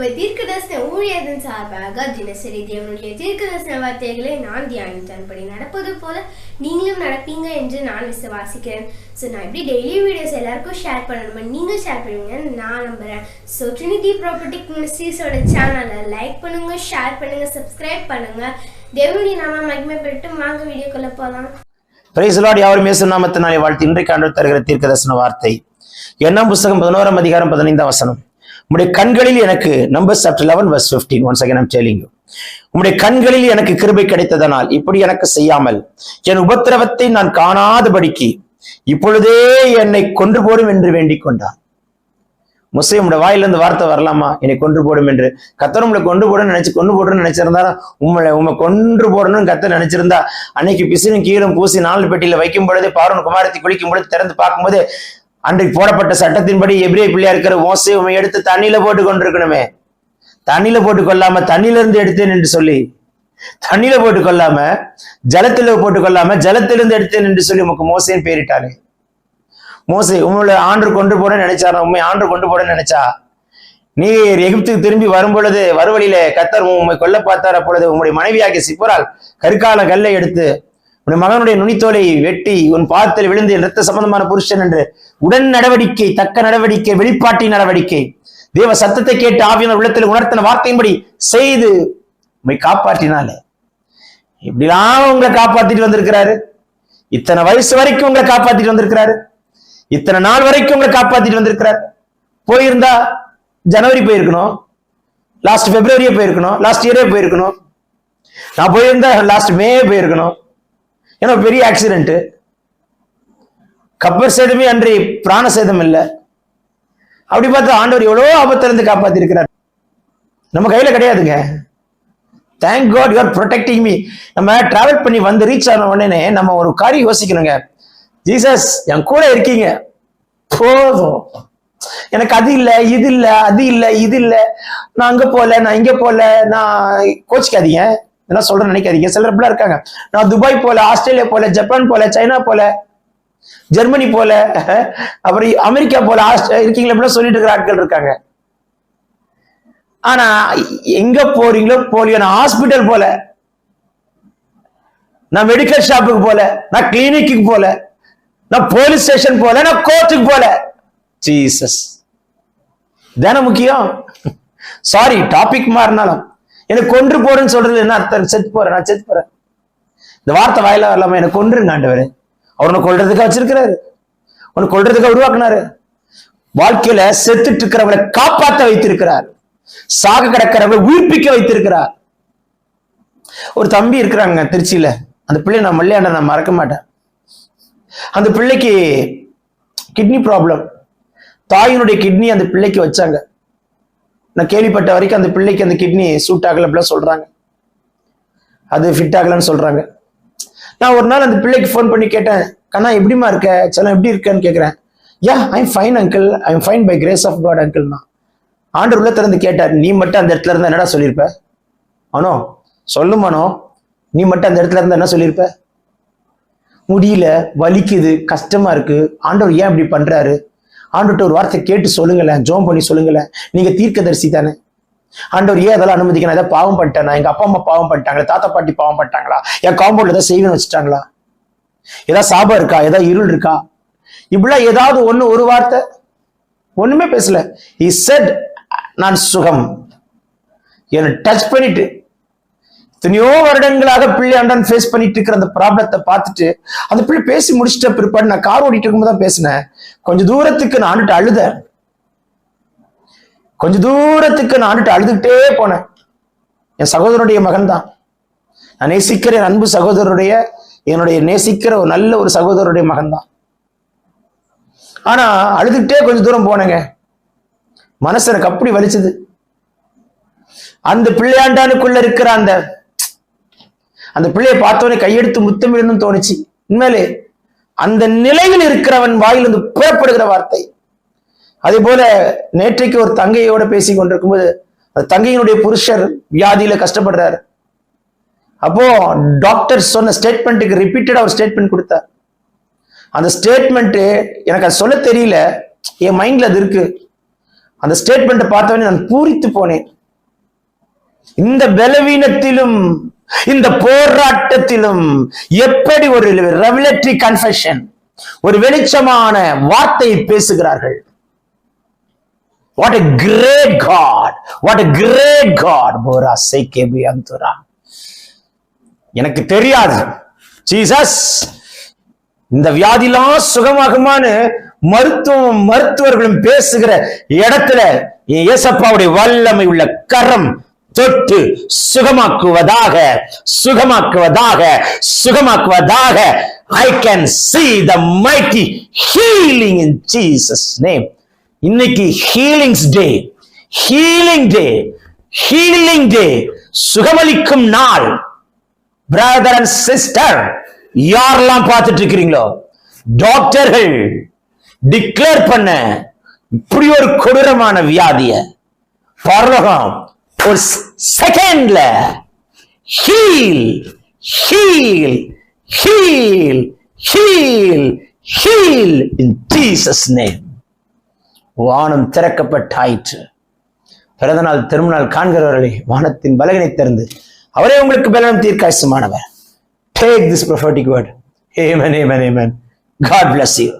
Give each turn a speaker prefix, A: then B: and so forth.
A: நம்முடைய தீர்க்கதரிசன ஊழியத்தின் சார்பாக தினசரி தேவனுடைய தீர்க்கதரிசன வார்த்தைகளை நான் தியானித்தபடி நடப்பது போல நீங்களும் நடப்பீங்க என்று நான் விசுவாசிக்கிறேன். ஸோ நான் எப்படி டெய்லி வீடியோஸ் எல்லாருக்கும் ஷேர் பண்ணணுமா நீங்கள் ஷேர் பண்ணுவீங்கன்னு நான் நம்புகிறேன். ஸோ ட்ரினிட்டி ப்ராப்பர்ட்டிக் மினிஸ்ட்ரீஸோட சேனலை லைக் பண்ணுங்கள், ஷேர் பண்ணுங்கள், சப்ஸ்கிரைப் பண்ணுங்கள். தேவனுடைய நாம மகிமைப்பட்டு வாங்க வீடியோக்குள்ள போகலாம்.
B: Praise Lord. யாவரும் இயேசு நாமத்தினாலே வாழ்த்து. இன்றைக்கு ஆண்டவர் தருகிற தீர்க்கதரிசன வார்த்தை எண்ணாம் புஸ்தகம் 11ஆம் அதிகாரம் 15ஆம் வசனம். உம்முடைய கண்களில் எனக்கு, Numbers chapter 11 verse 15. once again I'm telling you, உம்முடைய கண்களில் எனக்கு கிருபை கிடைத்ததனால் இப்படி எனக்கு செய்யாமல் என் உபத்திரவத்தை நான் காணாதபடிக்கு இப்பொழுதே என்னை கொன்று போடும் என்று வேண்டிக் கொண்டார். மோசே, உங்களுடைய வாயிலிருந்து வார்த்தை வரலாமா? என்னை கொன்று போடும் என்று. கர்த்தர் உங்களை கொண்டு போடணும்னு கொண்டு போடணும்னு நினைச்சிருந்தா, உண்மை கொன்று போடணும்னு கர்த்தர் நினைச்சிருந்தா, அன்னைக்கு பிசினும் கீழும் பூசி 4 பெட்டியில வைக்கும் பொழுது, பார்வோன் குமாரத்தை குளிக்கும் பொழுது திறந்து பார்க்கும்போது, அன்றைக்கு போடப்பட்ட சட்டத்தின்படி எபிரேய பிள்ளையா இருக்கிற மோசே உண்மை எடுத்து தண்ணியில போட்டு கொண்டிருக்கணுமே. தண்ணியில போட்டு கொள்ளாம தண்ணியில இருந்து எடுத்தேன் என்று சொல்லி, தண்ணியில போட்டு கொள்ளாம ஜலத்தில போட்டு கொள்ளாம ஜலத்திலிருந்து எடுத்தேன் என்று சொல்லி உமக்கு மோசேன்னு பேரிட்டானே. மோசே, உங்களை ஆண்டு கொண்டு போட நினைச்சாரா? உண்மை ஆண்டு கொண்டு போட நினைச்சா, நீ எகிப்துக்கு திரும்பி வரும் பொழுது வறுவழியில கர்த்தர் உண்மை கொல்ல பார்த்தார். அப்பொழுது உங்களுடைய மனைவியாகிய சிப்போரால் கற்கால கல்லை எடுத்து உன் மகனுடைய நுனித்தோலை வெட்டி உன் பாதத்தில் விழுந்து இரத்த சம்பந்தமான புருஷன் என்று உடன் நடவடிக்கை, தக்க நடவடிக்கை, வெளிப்பாட்டின் நடவடிக்கை, தேவ சத்தத்தை கேட்டு ஆவியானவர் உள்ளத்தில் உணர்த்தின வார்த்தையின்படி செய்து உண்மை காப்பாற்றினாலே. இப்படிலாம் உங்களை காப்பாத்திட்டு வந்திருக்கிறாரு. இத்தனை வயசு வரைக்கும் உங்களை காப்பாத்திட்டு வந்திருக்கிறாரு. இத்தனை நாள் வரைக்கும் உங்களை காப்பாத்திட்டு வந்திருக்கிறார். போயிருந்தா ஜனவரி போயிருக்கணும், லாஸ்ட் பிப்ரவரியே போயிருக்கணும், லாஸ்ட் இயரே போயிருக்கணும். நான் போயிருந்தா லாஸ்ட் மே போயிருக்கணும். ஏன்னா பெரிய ஆக்சிடென்ட், கப்பர் சேதமே அன்றி பிராண சேதம் இல்லை. அப்படி பார்த்தா ஆண்டவர் எவ்வளோ ஆபத்துல இருந்து காப்பாத்தி இருக்கிறார். நம்ம கையில கிடையாதுங்க. Thank God you are protecting me. நம்ம டிராவல் பண்ணி வந்து ரீச் ஆன உடனே நம்ம ஒரு காரியம் யோசிக்கணுங்க. ஜீசஸ் என் கூட இருக்கீங்க, போதும். எனக்கு அது இல்லை, இது இல்லை, அது இல்லை, இது இல்லை, நான் அங்க போல, நான் இங்க போல, நான் கோச்சிக்காதீங்க, இதெல்லாம் சொல்றேன்னு நினைக்காதீங்க. சிலர் இப்படிலாம் இருக்காங்க. நான் துபாய் போல, ஆஸ்திரேலியா போல, ஜப்பான் போல, சைனா போல, ஜெர்மனி போல, அப்புறம் அமெரிக்கா போல இருக்கீங்களா, இப்படிலாம் சொல்லிட்டு இருக்கிற ஆட்கள் இருக்காங்க. ஆனா எங்க போறீங்களோ போலியோ, நான் ஹாஸ்பிட்டல் போல, நான் மெடிக்கல் ஷாப்புக்கு போல, நான் கிளினிக்கு போல, நான் போலீஸ் ஸ்டேஷன் போல, நான் கோர்ட்டுக்கு போல. ஜீசஸ் தானே முக்கியம். சாரி, டாபிக் மாறினாலும் எனக்கு கொன்று போறேன்னு சொல்றது என்ன அர்த்தம்? செத்து போறேன், நான் செத்து போறேன். இந்த வார்த்தை வாயில வரலாமா? எனக்கு கொன்றுங்க ஆண்டவரே. அவர் உன்னை கொல்றதுக்காக வச்சிருக்கிறாரு, உன்னை கொல்றதுக்காக உருவாக்குனாரு. வாழ்க்கையில செத்துட்டு இருக்கிறவங்களை காப்பாற்ற வைத்திருக்கிறார், சாக கிடக்கிறவங்களை உயிர்ப்பிக்க வைத்திருக்கிறார். ஒரு தம்பி இருக்கிறாங்க திருச்சியில. அந்த பிள்ளை நான் மல்லையாண்ட நான் மறக்க மாட்டேன். அந்த பிள்ளைக்கு கிட்னி ப்ராப்ளம். தாயினுடைய கிட்னி அந்த பிள்ளைக்கு வச்சாங்க. நான் கேள்விப்பட்ட வரைக்கும் அந்த பிள்ளைக்கு அந்த கிட்னி சூட் ஆகல அப்படிலாம் சொல்றாங்க, அது ஃபிட் ஆகலன்னு சொல்றாங்க. நான் ஒரு நாள் அந்த பிள்ளைக்கு ஃபோன் பண்ணி கேட்டேன், கண்ணா எப்படிமா இருக்க, செல்லம் எப்படி இருக்கேன்னு கேட்கிறேன். Yeah, I'm fine uncle, I'm fine by grace of God uncle. நான் ஆண்டவர் உள்ள திறந்து கேட்டார், நீ மட்டும் அந்த இடத்துல இருந்தா என்னடா சொல்லியிருப்ப? ஆனோ சொல்லுமானோ, நீ மட்டும் அந்த இடத்துல இருந்தா என்ன சொல்லியிருப்ப? முடியல, வலிக்குது, கஷ்டமா இருக்கு, ஆண்டவர் ஏன் இப்படி பண்றாரு? ஆண்டவர்கிட்ட ஒரு வார்த்தை கேட்டு சொல்லுங்களேன், ஜோம் பண்ணி சொல்லுங்களேன். நீங்க தீர்க்கதரிசி தானே. ஆண்டவர் ஏன் அதெல்லாம் அனுமதிக்கணும்? ஏதாவது பாவம் பண்ணிட்டேனா? எங்க அப்பா அம்மா பாவம் பண்ணிட்டாங்களா? தாத்தா பாட்டி பாவம் பண்ணிட்டாங்களா? என் காம்பவுண்ட்ல ஏதாவது செய்வன் வச்சுட்டாங்களா? ஏதாவது சாபம் இருக்கா? ஏதாவது இருள் இருக்கா? இப்படிலாம் ஏதாவது ஒரு வார்த்தை ஒண்ணுமே பேசல. He said, நான் சுகம். என்னை டச் பண்ணிட்டு எத்தனையோ வருடங்களாக பிள்ளை ஆண்டான் ஃபேஸ் பண்ணிட்டு இருக்கிற அந்த ப்ராப்ளத்தை பார்த்துட்டு அந்த பிள்ளை பேசி முடிச்சிட்ட பிற்பாடு நான் கார் ஓடிட்டு இருக்கும்போது தான் பேசினேன். கொஞ்சம் தூரத்துக்கு நான் ஆண்டுட்டு அழுதேன். கொஞ்ச தூரத்துக்கு நான் ஆண்டுட்டு அழுதுகிட்டே போனேன். என் சகோதரனுடைய மகன் தான். நான் நேசிக்கிற என் அன்பு சகோதரருடைய, என்னுடைய நேசிக்கிற ஒரு நல்ல ஒரு சகோதரருடைய மகன் தான். ஆனா அழுதுகிட்டே கொஞ்சம் தூரம் போனேங்க. மனசு எனக்கு அப்படி வலிச்சது. அந்த பிள்ளையாண்டானுக்குள்ள இருக்கிற அந்த பிள்ளையை பார்த்தோன்னே கையெடுத்து முத்தமிடணும்னு தோணுச்சு. உண்மையிலே அந்த நிலையில் இருக்கிறவன் வாயிலிருந்து புறப்படுகிற வார்த்தை. அதே போல நேற்றைக்கு ஒரு தங்கையோட பேசி கொண்டிருக்கும்போது, அந்த தங்கையினுடைய புருஷர் வியாதியில கஷ்டப்படுறாரு. அப்போ டாக்டர் சொன்ன ஸ்டேட்மெண்ட்டுக்கு ரிப்பீட்டடா ஒரு ஸ்டேட்மெண்ட் கொடுத்தார். அந்த ஸ்டேட்மெண்ட் எனக்கு அது சொல்ல தெரியல, என் மைண்ட்ல அது இருக்கு. அந்த ஸ்டேட்மெண்ட்டை பார்த்தவொடனே நான் பூரித்து போனேன். இந்த பலவீனத்திலும் இந்த போராட்டத்திலும் எப்படி ஒரு ரெவலேட்டரி கன்ஃபெஷன், ஒரு வெளிச்சமான வார்த்தையை பேசுகிறார்கள். What a great God, what a great God. Bora சேகேபி அந்துரா. எனக்கு தெரியாது ஜீசஸ் இந்த வியாதிலாம் சுகமாகுமான்னு மருத்துவர்களும் பேசுகிற இடத்துல இயேசப்பாவுடைய வல்லமை உள்ள கரம் தொட்டு சுகமாக்குவதாக சுகமாக்குவதாக சுகமாக்குவதாக. I can see the mighty healing in Jesus name. இன்னைக்கு ஹீலிங்ஸ் டே, ஹீலிங் டே, ஹீலிங் டே, சுகமளிக்கும் நாள். பிரதர் அண்ட் சிஸ்டர், யாரெல்லாம் பார்த்துட்டு இருக்கிறீங்களோ, டாக்டர்கள் டிக்ளேர் பண்ண இப்படி ஒரு கொடூரமான வியாதிய பரலோகம் ஒரு செகண்ட்ல heal heal heal heal heal in Jesus name. வானம் திறக்கப்பட்டாயிற்று. பிறந்தநாள் திருமணநாள் காண்கிறவர்களே, வானத்தின் பலகனை திறந்து அவரே உங்களுக்கு பலனும் தீர்க்காயசுமானவர். Take this prophetic word. Amen, amen, amen. God bless you.